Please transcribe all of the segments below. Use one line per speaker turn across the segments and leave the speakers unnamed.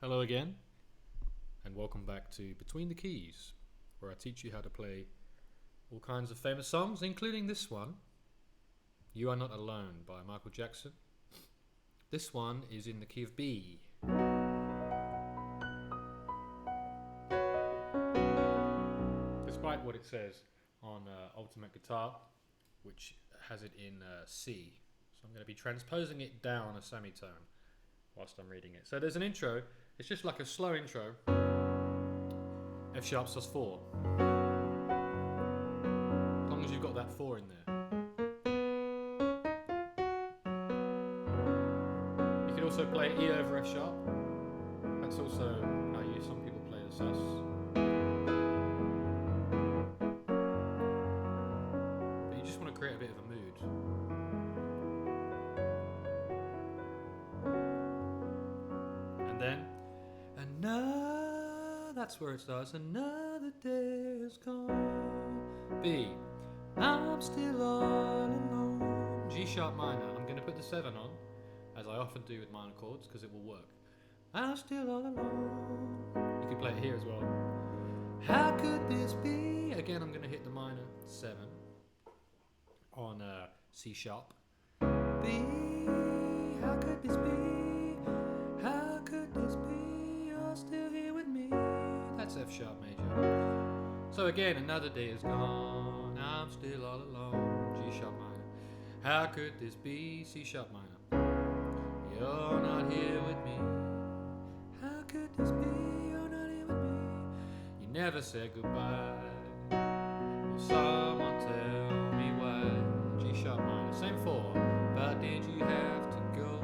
Hello again, and welcome back to Between the Keys, where I teach you how to play all kinds of famous songs, including this one, You Are Not Alone by Michael Jackson. This one is in the key of B. Despite what it says on Ultimate Guitar, which has it in C. So I'm going to be transposing it down a semitone whilst I'm reading it. So there's an intro. It's just like a slow intro. F sharp sus4. As long as you've got that 4 in there. You could also play E over F sharp. That's also how some people play the sus. But you just want to create a bit of a mood. And then that's where it starts. Another day is gone. B. I'm still all alone. G sharp minor. I'm going to put the 7 on, as I often do with minor chords, because it will work. I'm still all alone. You could play it here as well. How could this be? Again, I'm going to hit the minor 7 on C sharp. B. How could this be? How could this be? You're still here with me. That's F sharp major. So again, another day is gone. I'm still all alone. G sharp minor. How could this be? C sharp minor. You're not here with me. How could this be? You're not here with me. You never said goodbye. Will someone tell me why? G sharp minor. Same 4. But did you have to go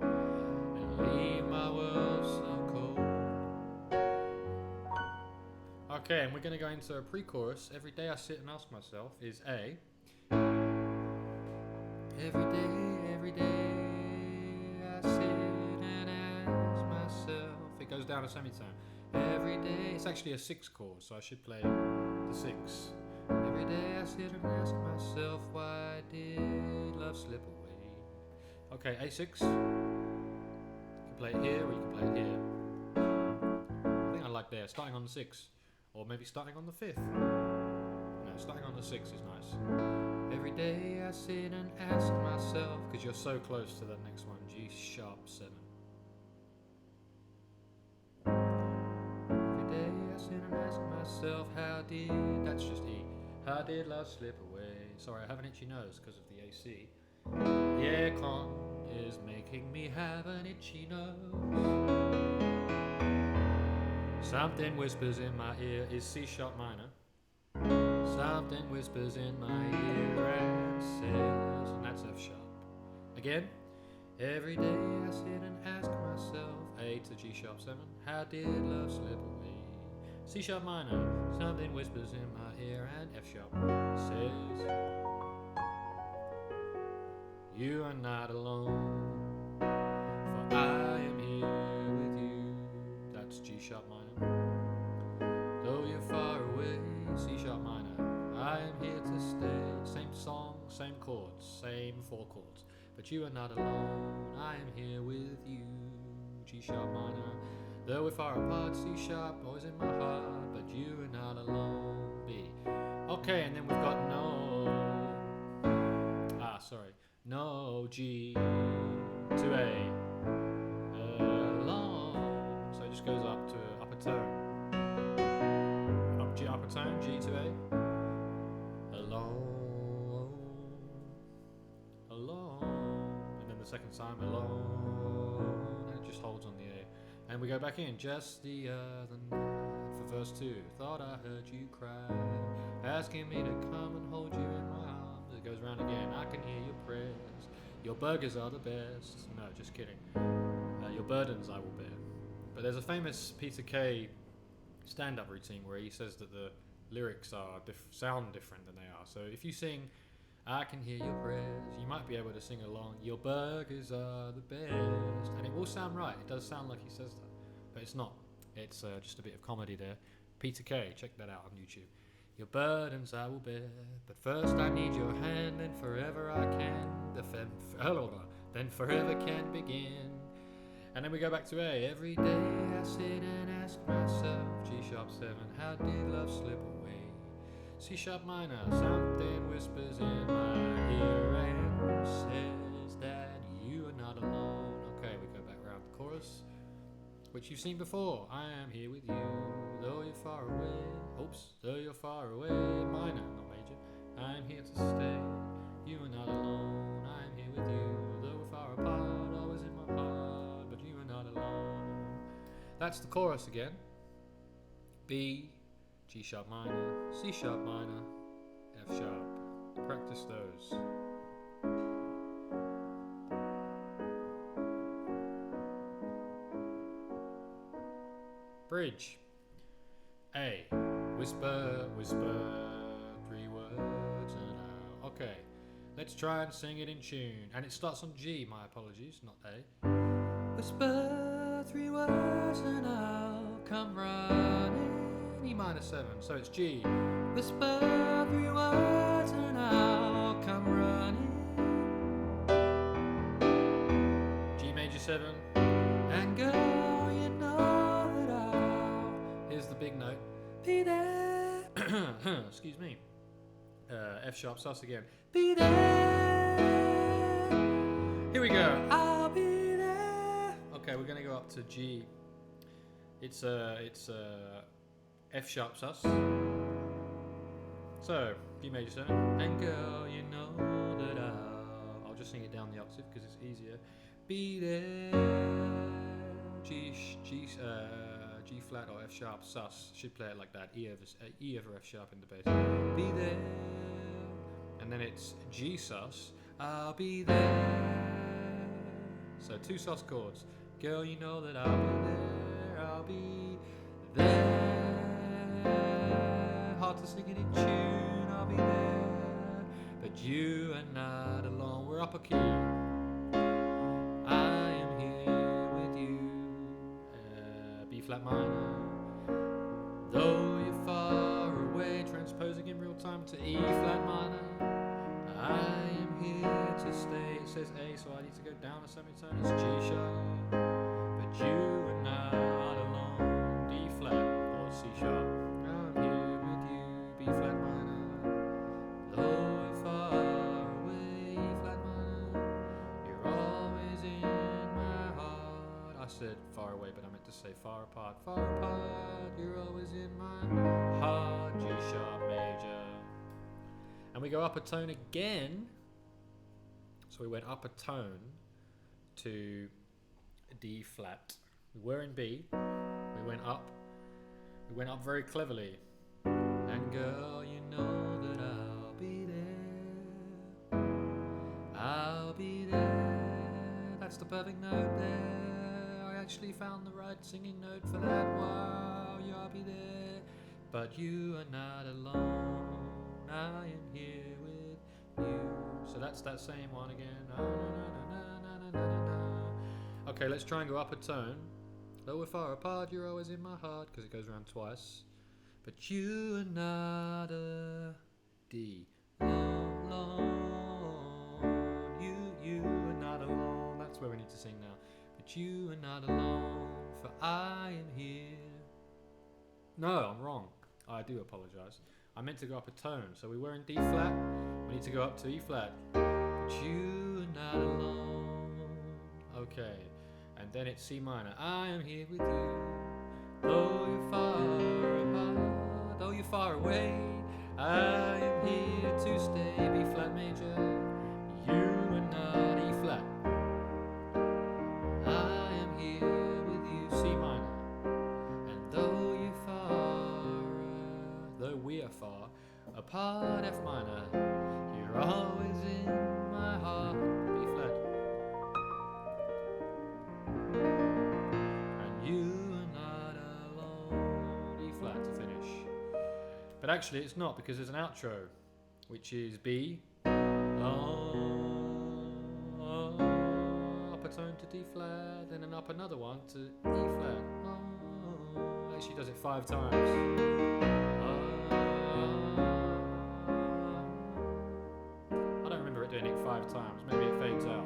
and leave my world so cold? Okay, and we're going to go into a pre-chorus. Every day I sit and ask myself is A. Every day I sit and ask myself. It goes down a semitone. Every day, it's actually a 6 chord, so I should play the 6. Every day I sit and ask myself, why did love slip away? Okay, A6. You can play it here or you can play it here. I think I like there, starting on the 6. Or maybe starting on the 5th. No, starting on the 6 is nice. Every day I sit and ask myself, because you're so close to that next one, G sharp 7. Every day I sit and ask myself, that's just E. How did love slip away? Sorry, I have an itchy nose because of the AC. The aircon is making me have an itchy nose. Something whispers in my ear is C sharp minor. Something whispers in my ear and says, and that's F sharp. Again, every day I sit and ask myself, A to G sharp 7, how did love slip away? C sharp minor, something whispers in my ear and F sharp says, you are not alone, for I am here with you. That's G sharp minor. Though you're far away, C sharp minor, I am here to stay. Same song, same chords, same 4 chords. But you are not alone, I am here with you. G sharp minor. Though we're far apart, C sharp, always in my heart. But you are not alone, B. Okay, and then we've got no G to A. Alone. So it just goes up to upper tone. Up G upper tone, G to A. Alone. And then the second time, alone. And it just holds on the A. And we go back in. Just the other night for verse 2. Thought I heard you cry, asking me to come and hold you in my arms. It goes round again. I can hear your prayers. Your burgers are the best. No, just kidding. Your burdens I will bear. But there's a famous Peter Kay stand-up routine where he says that the lyrics are sound different than they are. So if you sing, I can hear your prayers, you might be able to sing along, your burgers are the best, and it will sound right. It does sound like he says that, but it's not. It's just a bit of comedy there. Peter Kay, check that out on YouTube. Your burdens I will bear, but first I need your hand, then forever I can defend. Then forever can begin. And then we go back to A. Every day I sit and ask myself, G sharp 7, how did love slip away? C sharp minor, something whispers in my ear and says that you are not alone. Okay, we go back around the chorus, which you've seen before. I am here with you, though you're far away. Oops, though you're far away. Minor, not major. I am here to stay. You are not alone. I am here with you, though we're far apart. Always in my heart, but you are not alone. That's the chorus again. B, G sharp minor, C sharp minor, F sharp. Practice those. Bridge. A. Whisper, whisper, 3 words and out. Okay, let's try and sing it in tune. And it starts on G, my apologies, not A. Whisper, 3 words and I'll come running. E minor 7, so it's G. Whisper 3 words and I'll come running. G major 7. And girl, you know that I'll, here's the big note, be there. Excuse me. F sharp sus again. Be there. Here we go. I'll be there. Okay, we're gonna go up to G. It's F sharp sus. So G major 7. And girl, you know that I'll just sing it down the octave because it's easier. Be there. G flat or F sharp sus. Should play it like that. E over F sharp in the bass. Be there. And then it's G sus. I'll be there. So 2 sus chords. Girl, you know that I'll be there. I'll be there. Hard to sing it in tune. I'll be there. But you are not alone. We're upper key. I am here with you. B flat minor. Though you're far away, transposing in real time to E flat minor. I am here to stay. It says A, so I need to go down a semitone. It's G sharp. But you are not alone. D flat or C sharp. I'm here with you. B flat minor. Though we're far away, E flat minor. You're always in my heart. I said far away, but I meant to say far apart. Far apart, you're always in my heart. G sharp major. And we go up a tone again. So we went up a tone to D flat. We were in B. We went up. We went up very cleverly. And girl, you know that I'll be there. I'll be there. That's the perfect note there. I actually found the right singing note for that. Wow, I'll be there. But you are not alone. I am here with you. So that's that same one again. Okay, let's try and go up a tone. Though we're far apart, you're always in my heart, because it goes around twice. But you are not a D. Alone. You are not alone. That's where we need to sing now. But you are not alone, for I am here. No, I'm wrong. I do apologise. I meant to go up a tone, so we were in D flat. We need to go up to E flat. But you are not alone. Okay, and then it's C minor. I am here with you, though you're far apart, though you're far away. I am here to stay. B flat major. You are not E flat. I am here with you. C minor. And though you're far, though we are far apart, F minor, you're always in my heart, B flat. And you are not alone, E flat to finish. But actually it's not, because there's an outro, which is B, up a tone to D flat, then up another one to E flat. Actually does it 5 times. I don't remember it doing it 5 times. Maybe it fades out.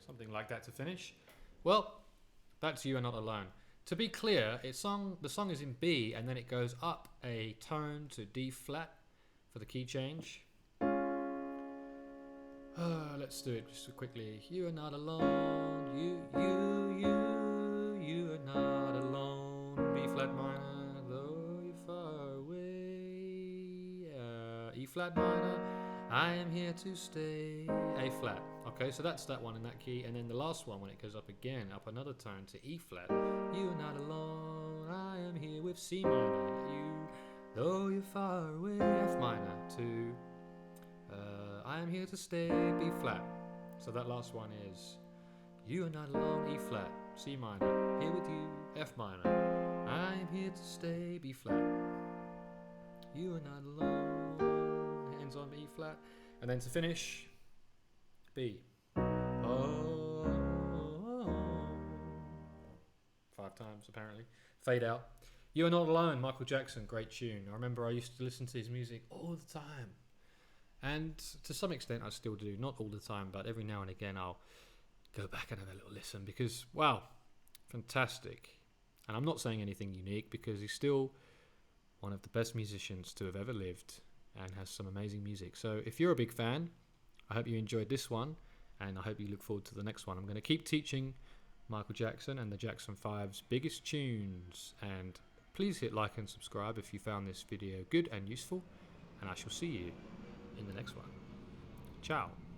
something like that to finish. Well, that's You Are Not Alone. To be clear, the song is in B, and then it goes up a tone to D flat for the key change. Let's do it just quickly. You are not alone. You are not alone. B flat minor, though you're far away. E flat minor. I am here to stay. A flat. Okay, so that's that one in that key, and then the last one when it goes up again, up another tone to E flat. You are not alone. I am here with C minor. You, though you're far away. F minor to. I am here to stay. B flat. So that last one is. You are not alone. E flat. C minor. Here with you. F minor. I am here to stay. B flat. You are not alone. Hands on E flat. And then to finish, B. Oh. 5 times apparently. Fade out. You Are Not Alone, Michael Jackson, great tune. I remember I used to listen to his music all the time. And to some extent I still do. Not all the time, but every now and again I'll go back and have a little listen because, wow, fantastic. And I'm not saying anything unique because he's still one of the best musicians to have ever lived and has some amazing music. So if you're a big fan, I hope you enjoyed this one and I hope you look forward to the next one. I'm going to keep teaching Michael Jackson and the Jackson 5's biggest tunes, and please hit like and subscribe if you found this video good and useful, and I shall see you in the next one. Ciao.